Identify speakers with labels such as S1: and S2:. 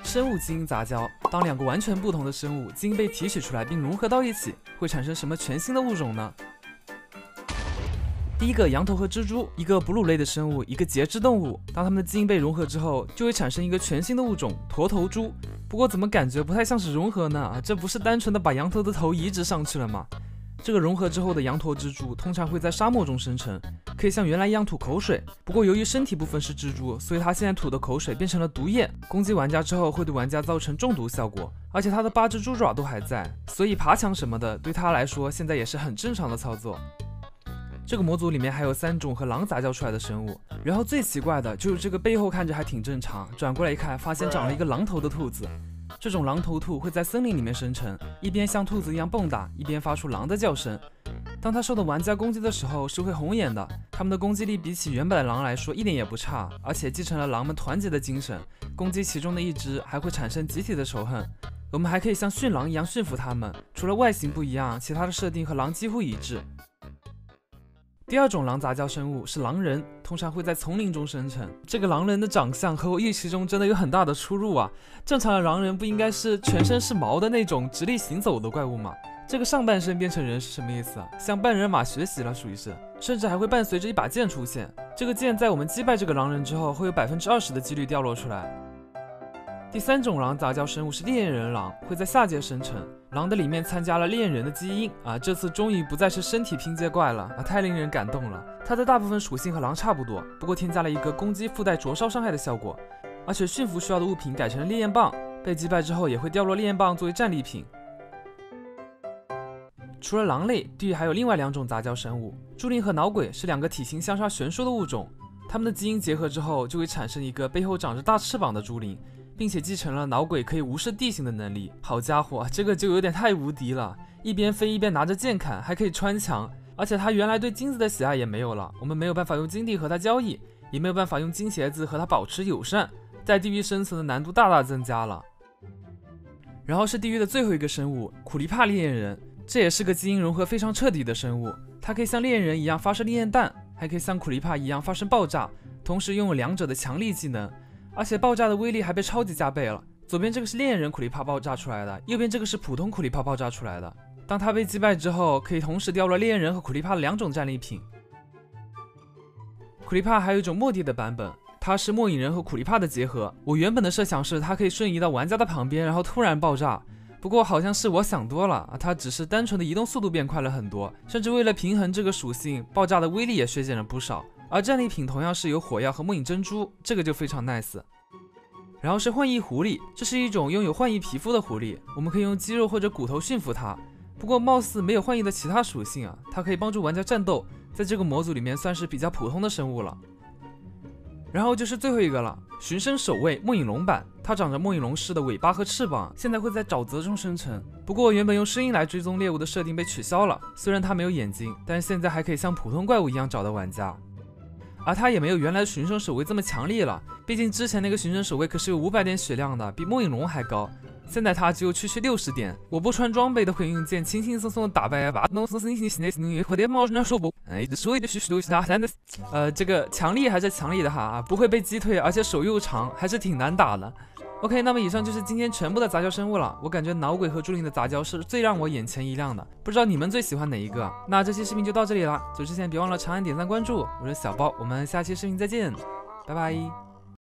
S1: 生物基因杂交，当两个完全不同的生物基因被提取出来并融合到一起，会产生什么全新的物种呢？第一个，羊头和蜘蛛，一个哺乳类的生物，一个节肢动物。当它们的基因被融合之后，就会产生一个全新的物种——驼头猪。不过怎么感觉不太像是融合呢？这不是单纯的把羊头的头移植上去了吗？这个融合之后的羊驼蜘蛛通常会在沙漠中生成，可以像原来一样吐口水。不过由于身体部分是蜘蛛，所以它现在吐的口水变成了毒液，攻击玩家之后会对玩家造成中毒效果。而且它的8只猪爪都还在，所以爬墙什么的对它来说现在也是很正常的操作。这个模组里面还有3种和狼杂交出来的生物，然后最奇怪的就是这个背后看着还挺正常，转过来一看，发现长了一个狼头的兔子。这种狼头兔会在森林里面生成，一边像兔子一样蹦跶，一边发出狼的叫声。当它受到玩家攻击的时候是会红眼的，它们的攻击力比起原本的狼来说一点也不差，而且继承了狼们团结的精神，攻击其中的一只还会产生集体的仇恨。我们还可以像驯狼一样驯服它们，除了外形不一样，其他的设定和狼几乎一致。第2种狼杂交生物是狼人，通常会在丛林中生成。这个狼人的长相和我预期中真的有很大的出入啊！正常的狼人不应该是全身是毛的那种直立行走的怪物吗？这个上半身变成人是什么意思啊？向半人马学习了，属于是，甚至还会伴随着一把剑出现。这个剑在我们击败这个狼人之后，会有20%的几率掉落出来。第3种狼杂交生物是猎人狼，会在夏季生成。狼的里面参加了猎人的基因啊，这次终于不再是身体拼接怪了啊，太令人感动了。它的大部分属性和狼差不多，不过添加了一个攻击附带灼烧伤害的效果，而且驯服需要的物品改成了烈焰棒，被击败之后也会掉落烈焰棒作为战利品。除了狼类，地狱还有另外2种杂交生物，猪灵和脑鬼是2个体型相差悬殊的物种，它们的基因结合之后就会产生一个背后长着大翅膀的猪灵，并且继承了脑鬼可以无视地形的能力。好家伙，这个就有点太无敌了，一边飞一边拿着剑砍，还可以穿墙，而且他原来对金子的喜爱也没有了，我们没有办法用金币和他交易，也没有办法用金鞋子和他保持友善，在地狱生存的难度大大增加了。然后是地狱的最后一个生物——苦力怕猎人，这也是个基因融合非常彻底的生物，它可以像猎人一样发射烈焰弹，还可以像苦力怕一样发生爆炸，同时拥有2者的强力技能，而且爆炸的威力还被超级加倍了。左边这个是猎人苦力怕爆炸出来的，右边这个是普通苦力怕爆炸出来的。当他被击败之后，可以同时掉落猎人和苦力怕的2种战利品。苦力怕还有一种末地的版本，它是末影人和苦力怕的结合。我原本的设想是它可以瞬移到玩家的旁边，然后突然爆炸。不过好像是我想多了，它只是单纯的移动速度变快了很多，甚至为了平衡这个属性，爆炸的威力也削减了不少。而战利品同样是有火药和末影珍珠，这个就非常 nice。然后是幻翼狐狸，这是一种拥有幻翼皮肤的狐狸，我们可以用肌肉或者骨头驯服它。不过貌似没有幻翼的其他属性啊，它可以帮助玩家战斗，在这个模组里面算是比较普通的生物了。然后就是最后一个了，寻声守卫末影龙版，它长着末影龙式的尾巴和翅膀，现在会在沼泽中生成。不过原本用声音来追踪猎物的设定被取消了，虽然它没有眼睛，但是现在还可以像普通怪物一样找到玩家。而它也没有原来的寻声守卫这么强力了，毕竟之前那个寻声守卫可是有500点血量的，比末影龙还高。现在它只有区60点，我不穿装备都可以用剑轻轻松松的打败把这个强力还是强力的哈，不会被击退，而且手又长，还是挺难打的。OK， 那么以上就是今天全部的杂交生物了。我感觉脑鬼和猪灵的杂交是最让我眼前一亮的，不知道你们最喜欢哪一个？那这期视频就到这里了，走之前别忘了长按点赞关注。我是小包，我们下期视频再见，拜拜。